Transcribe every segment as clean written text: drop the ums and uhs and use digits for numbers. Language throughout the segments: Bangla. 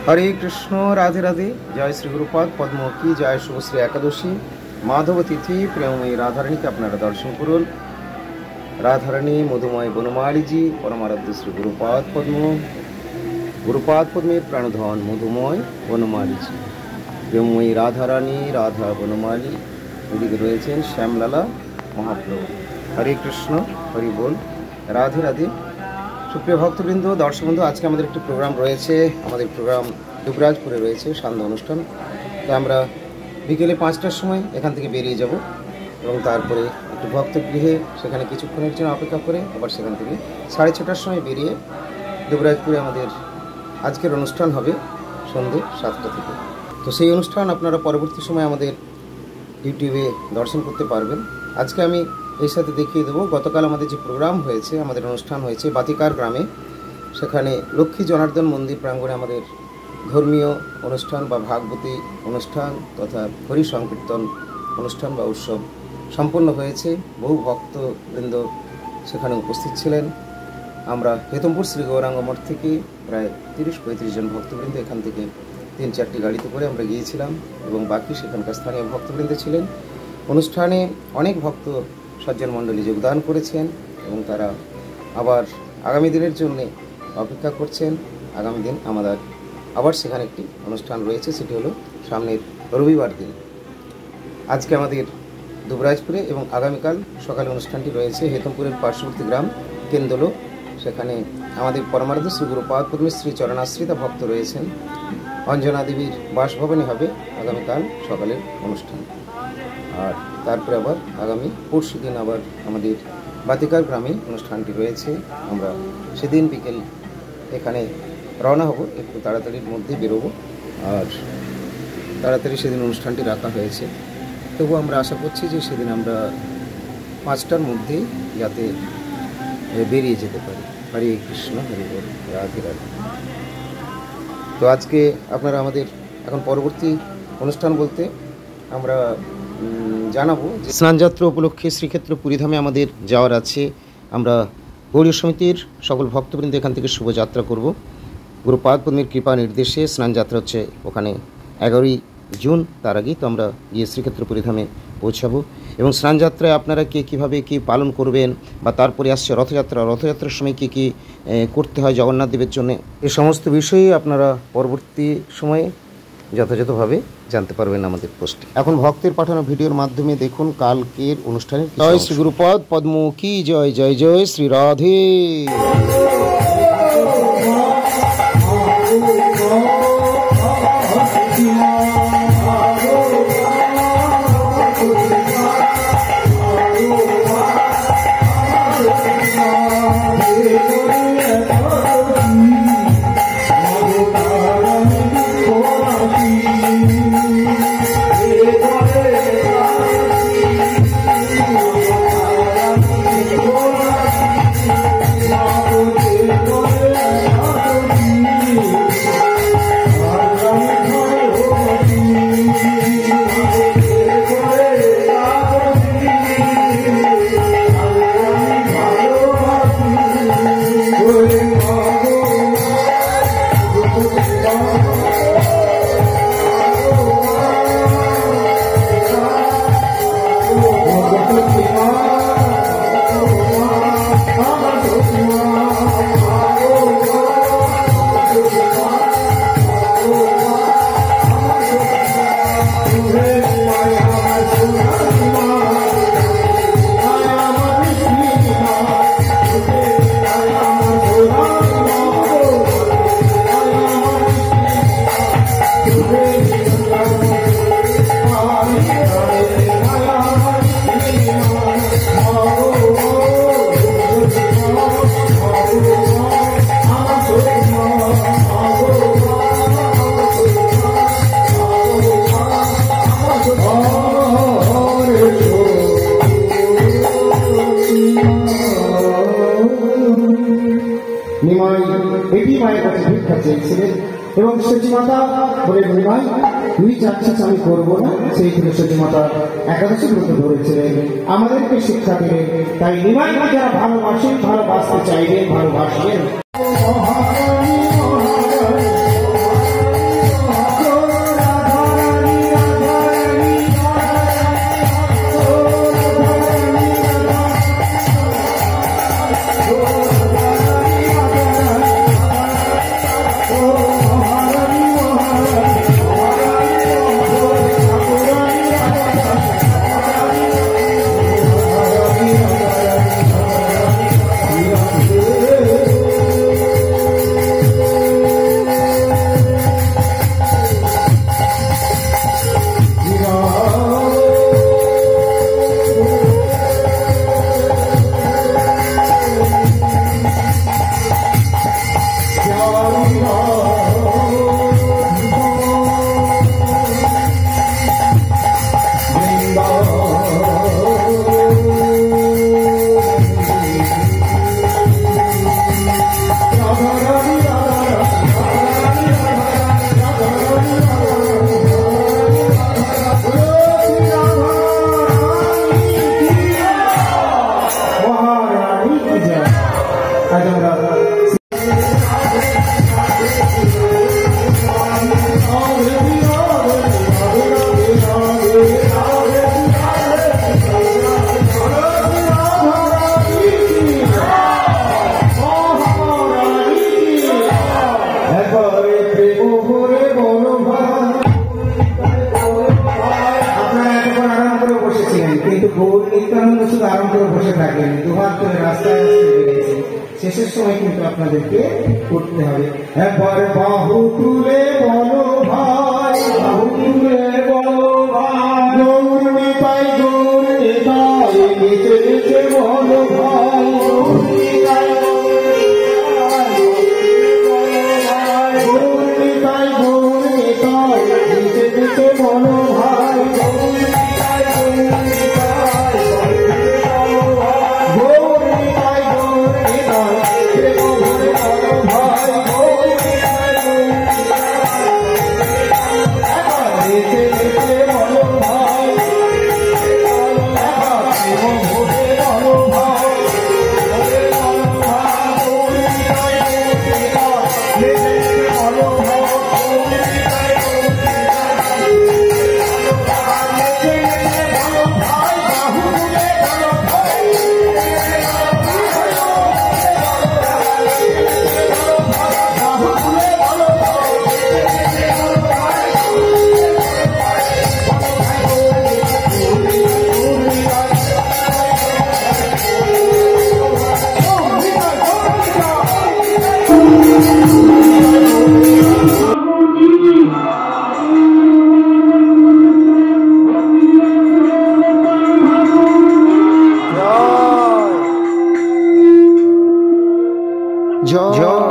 हरे कृष्ण राधे राधे। जय श्री गुरुपाद पद्म की जय। शुभ श्री एकादशी माधव तिथि प्रेममयी राधारानी के अपनारा दर्शन करुन। राधारानी मधुमय बनमाली जी परमाराध्य श्री गुरुपाद पद्मे प्राणधन मधुमय बनमाली जी प्रेममयी राधारानी राधा बनमाली এদিকে রয়েছেন শ্যামলালা মহাপ্রভু। হরে কৃষ্ণ হরি বল। রাধে রাধে। সুপ্রিয় ভক্তবৃন্দ, দর্শক বন্ধু, আজকে আমাদের একটি প্রোগ্রাম রয়েছে। আমাদের প্রোগ্রাম দুবরাজপুরে রয়েছে, সান্ধ্যা অনুষ্ঠান। তো আমরা বিকেলে 5টার সময় এখান থেকে বেরিয়ে যাব এবং তারপরে একটু ভক্তগৃহে সেখানে কিছুক্ষণের জন্য অপেক্ষা করে আবার সেখান থেকে 6:30টার সময় বেরিয়ে দুবরাজপুরে আমাদের আজকের অনুষ্ঠান হবে সন্ধ্যে 7টা থেকে। তো সেই অনুষ্ঠান আপনারা পরবর্তী সময় আমাদের ইউটিউবে দর্শন করতে পারবেন। আজকে আমি এর সাথে দেখিয়ে দেবো গতকাল আমাদের যে প্রোগ্রাম হয়েছে, আমাদের অনুষ্ঠান হয়েছে বাতিকার গ্রামে। সেখানে লক্ষ্মী জনার্দন মন্দির প্রাঙ্গণে আমাদের ধর্মীয় অনুষ্ঠান বা ভাগবতী অনুষ্ঠান তথা হরি সংকীর্তন অনুষ্ঠান বা উৎসব সম্পন্ন হয়েছে। বহু ভক্তবৃন্দ সেখানে উপস্থিত ছিলেন। আমরা হেতমপুর শ্রী গৌরাঙ্গ মঠ থেকে প্রায় 30-35 জন ভক্তবৃন্দ এখান থেকে 3-4টি গাড়িতে করে আমরা গিয়েছিলাম এবং বাকি সেখানকার স্থানীয় ভক্তবৃন্দ ছিলেন। অনুষ্ঠানে অনেক ভক্ত সজ্জন মণ্ডলী যোগদান করেছেন এবং তারা আবার আগামী দিনের জন্য অপেক্ষা করছেন। আগামী দিন আমাদের আবার সেখানে একটি অনুষ্ঠান রয়েছে, সেটি হলো সামনের রবিবার দিন। আজকে আমাদের দুবরাজপুরে এবং আগামীকাল সকালে অনুষ্ঠানটি রয়েছে হেতমপুরের পার্শ্ববর্তী গ্রাম কেন্দলো। সেখানে আমাদের পরমারাধ্য শ্রী গুরুপাদ পদ্মে শ্রী চরণাশ্রিতা ভক্ত রয়েছেন। অঞ্জনা দেবীর বাসভবনে হবে আগামীকাল সকালের অনুষ্ঠান। আর তারপরে আবার আগামী পরশু দিন আবার আমাদের বাতিকার গ্রামে অনুষ্ঠানটি রয়েছে। আমরা সেদিন বিকেল এখানে রওনা হব, একটু তাড়াতাড়ির মধ্যে বেরোবো। আর তাড়াতাড়ি সেদিন অনুষ্ঠানটি রাখা হয়েছে, তবু আমরা আশা করছি যে সেদিন আমরা 5টার মধ্যে যাতে বেরিয়ে যেতে পারি। হরে কৃষ্ণ হরি বল। রাধে রাধে। তো আজকে আপনারা আমাদের এখন পরবর্তী অনুষ্ঠান বলতে আমরা জানাবো যে স্নানযাত্রা উপলক্ষে শ্রীক্ষেত্র পুরীধামে আমাদের যাওয়ার আছে। আমরা গৌড়ীয় সমিতির সকল ভক্তবৃন্দ এখান থেকে শুভযাত্রা করব। গুরুপাদ পদ্মের কৃপা নির্দেশে স্নানযাত্রা হচ্ছে ওখানে 11ই জুন। তার আগেই তো আমরা গিয়ে শ্রীক্ষেত্র পুরীধামে পৌঁছাবো এবং স্নানযাত্রায় আপনারা কীভাবে কী পালন করবেন বা তারপরে আসছে রথযাত্রার সময় কী করতে হয় জগন্নাথ দেবের জন্য, এই সমস্ত বিষয়ে আপনারা পরবর্তী সময়ে যথাযথভাবে জানতে পারবেন আমাদের পোস্টে। এখন ভক্তের পাঠানো ভিডিওর মাধ্যমে দেখুন কালকের অনুষ্ঠানের। জয় শ্রী গুরুপাদ পদ্ম কি জয়। জয় জয় শ্রী রাধে। বেটি মায়ের কাছে ভিক্ষা চেয়েছিলেন এবং সতীমাতা বলে নিমাই তুই যাচ্ছিস আমি করবো না, সেই থেকে সতীমাতা একাদশী ব্রত ধরেছিলেন, আমাদেরকে শিক্ষা দিলেন। তাই নিমাইকে যারা ভালোবাসেন, ভালোবাসতে চাইবেন, ভালোবাসবেন। গৌর নিত্যানন্দ শুধু আরাম করে বসে থাকেন, দুহাত করে রাস্তায় আসতে পেরেছে। শেষের সময় কিন্তু আপনাদেরকে করতে হবে। একবার বাহু তুলে বলো ভাই, বাহু তুলে বলো ভাই, গৌর নিতাই গৌর নিতাই, নিচে নিচে বলো ভাই, গৌর নিতাই গৌর নিতাই গৌর নিতাই, নিচে নিচে বলো ভাই, গৌর নিতাই গৌর নিতাই, গৌর নিতাই গৌর নিতাই, প্রেম ভরে বলো ভাই, গৌর নিতাই গৌর নিতাই, নিচে নিচে বলো ভাই, প্রেম ভরে বলো ভাই, গৌর নিতাই গৌর নিতাই, নিচে নিচে বলো ভাই, গৌর নিতাই গৌর নিতাই, নিচে নিচে বলো ভাই, বাহু তুলে বলো ভাই, বাহু তুলে বলো ভাই, জয় জয়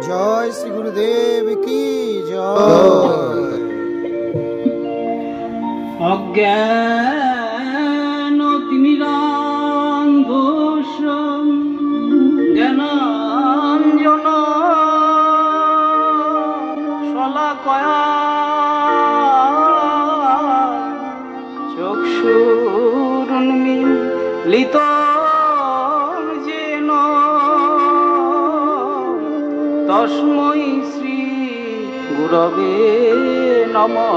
জয় শ্রী গুরুদেব কি জয়। অজ্ঞান তিমিরান্ধুষ জ্ঞানাঞ্জন শলাকয়া চক্ষুরুন্মীলিত যেন তস্मै শ্রী গুরবে নমঃ।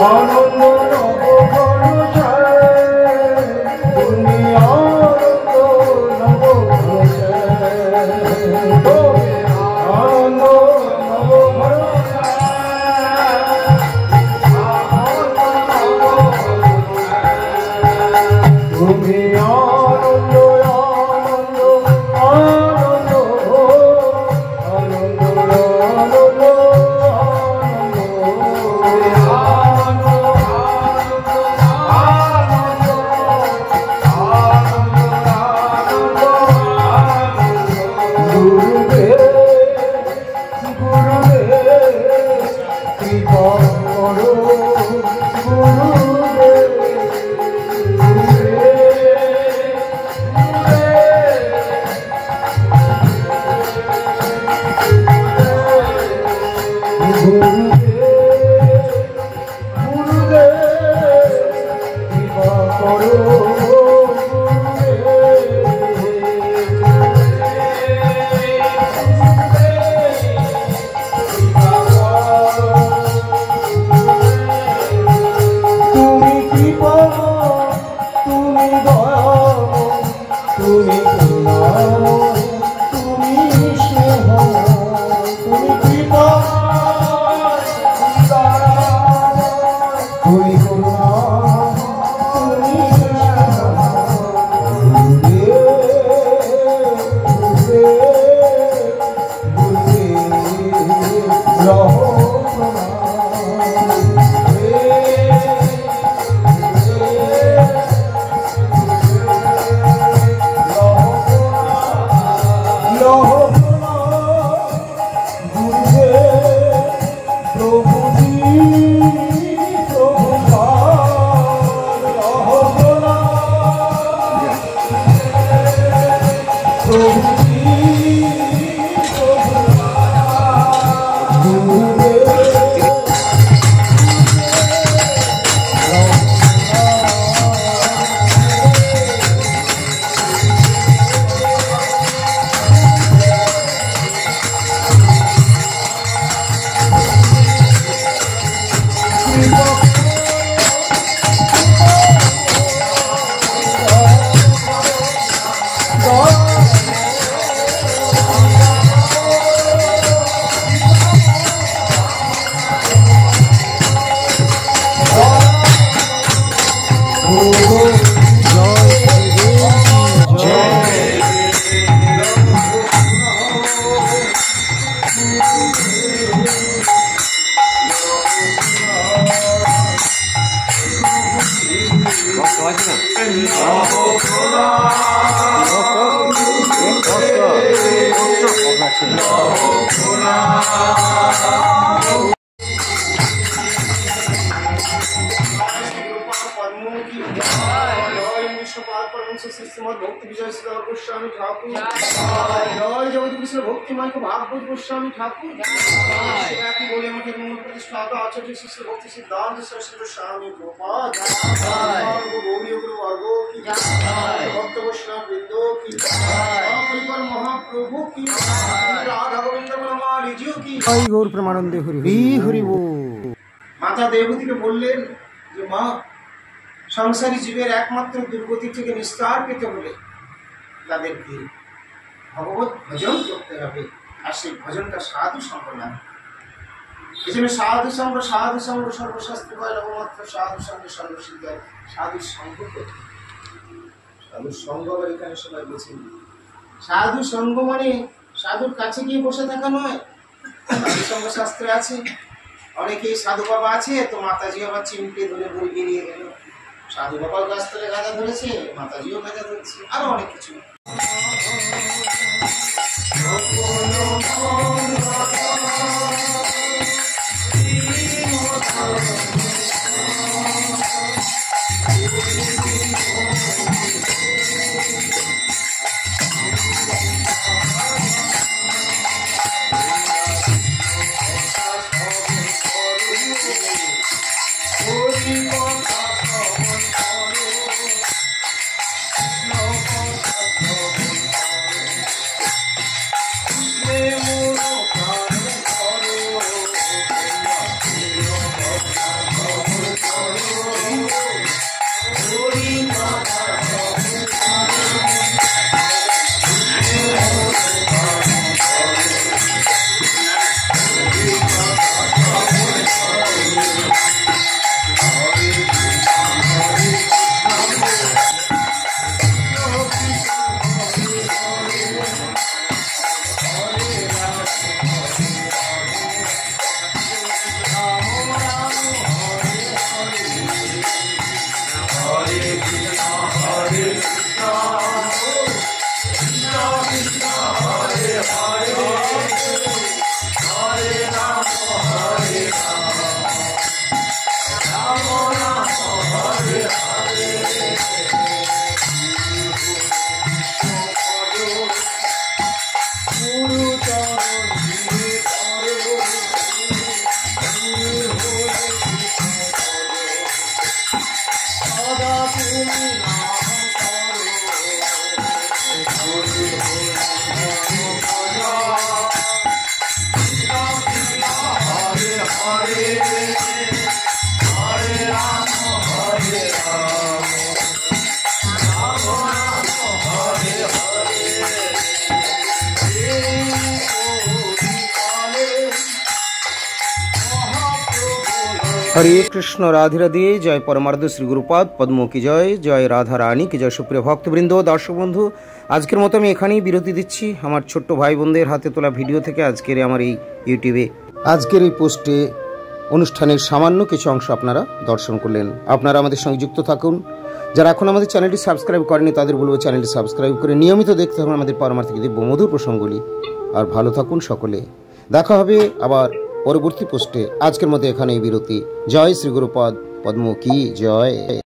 আনন্দ নব ভরসায় তুমি আনন্দ নব ভরসায় আনন্দ নব ভরসায় তুমি আনন্দ আনন্দ আনন্দ আনন্দ আনন্দ भक्ति विजय श्री गोस्वामी ठाकुर जय जगत कृष्ण भक्ति मान को भागवत गोस्वामी ठाकुर बोले मठेर मूल प्रतिष्ठाता आचार्य शिष्य भक्ति सिद्धांत सरस्वती गोस्वामी गोपाल गौरी गुरु वर्गो की भक्त वैष्णव वृंदो की परिवार महाप्रभु की राधा गोविंद ब्रह्माणी जी की जय गौर प्रेमानंदे हरि हरि बोल। माता देवती के बोललेন যে মা সংসারী জীবের একমাত্র দুর্গতি থেকে নিস্তার পেতে হলে তাদেরকে ভগবত ভজন করতে হবে আর সেই ভজনটা সাধু সঙ্গ নামে। এই জন্য সাধু সঙ্গ সর্বশাস্ত্র হয় লবমাত্র সাধু সঙ্গ সর্বসিদ্ধ হয়। সাধু সঙ্গ সাধু সঙ্গ আবার এখানে সবাই বলছেন সাধু সঙ্গ মানে সাধুর কাছে গিয়ে বসে থাকা নয়। সাধু সঙ্গ শাস্ত্রে আছে অনেকেই সাধু বাবা আছে তো মাতাজি আবার চিমটে ধরে বই বেরিয়ে গেল। সাধু বাবার গাছ থেকে গাঁদা ধরেছে মাতাজিও গাঁদা ধরেছে আরো অনেক কিছু। হরে কৃষ্ণ, রাধে রাধে। জয় পরমার্থ শ্রী গুরুপাদ পদ্ম কি জয়, জয় রাধা রানী কি জয়। সুপ্রিয় ভক্তবৃন্দ, দর্শক বন্ধু, আজকের মতো আমি এখানেই বিরতি দিচ্ছি আমার ছোট্ট ভাই বোনদের হাতে তোলা ভিডিও থেকে। আজকের আমার এই ইউটিউবে আজকের এই পোস্টে অনুষ্ঠানের সামান্য কিছু অংশ আপনারা দর্শন করলেন। আপনারা আমাদের সঙ্গে যুক্ত থাকুন। যারা এখন আমাদের চ্যানেলটি সাবস্ক্রাইব করেনি তাদের বলবো চ্যানেলটি সাবস্ক্রাইব করে নিয়মিত দেখতে থাকুন আমাদের পরমার্থিক দিব্য মধুর প্রসঙ্গগুলি। আর ভালো থাকুন সকলে। দেখা হবে আবার পরবর্তী পোস্টে। আজকের মতো এখানেই বিরতি। জয় শ্রী গুরুপাদ পদ্ম কি জয়।